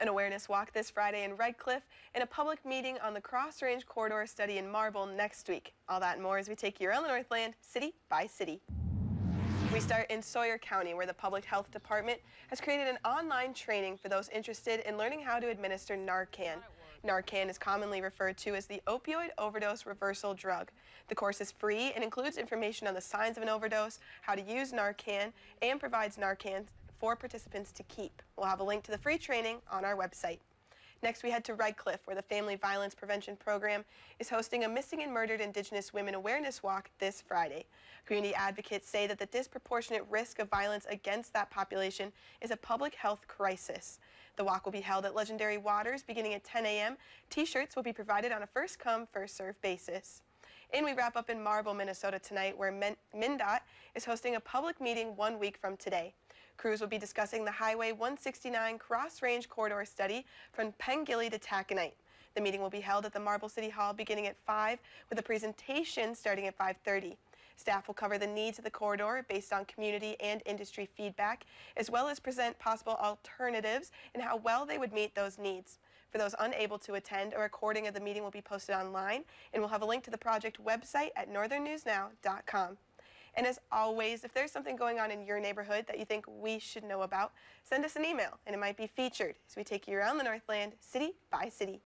An awareness walk this Friday in Red Cliff and a public meeting on the Cross Range Corridor study in Marble next week. All that and more as we take you around the Northland, city by city. We start in Sawyer County, where the Public Health Department has created an online training for those interested in learning how to administer Narcan. Narcan is commonly referred to as the opioid overdose reversal drug. The course is free and includes information on the signs of an overdose, how to use Narcan, and provides Narcan for participants to keep. We'll have a link to the free training on our website. Next, we head to Red Cliff, where the Family Violence Prevention Program is hosting a Missing and Murdered Indigenous Women Awareness Walk this Friday. Community advocates say that the disproportionate risk of violence against that population is a public health crisis. The walk will be held at Legendary Waters beginning at 10 a.m. T-shirts will be provided on a first-come, first-served basis. And we wrap up in Marble, Minnesota tonight, where MnDOT is hosting a public meeting 1 week from today. Crews will be discussing the Highway 169 Cross Range Corridor study from Pengilly to Taconite. The meeting will be held at the Marble City Hall beginning at 5 with a presentation starting at 5:30. Staff will cover the needs of the corridor based on community and industry feedback, as well as present possible alternatives and how well they would meet those needs. For those unable to attend, a recording of the meeting will be posted online, and we'll have a link to the project website at northernnewsnow.com. And as always, if there's something going on in your neighborhood that you think we should know about, send us an email, and it might be featured as we take you around the Northland, city by city.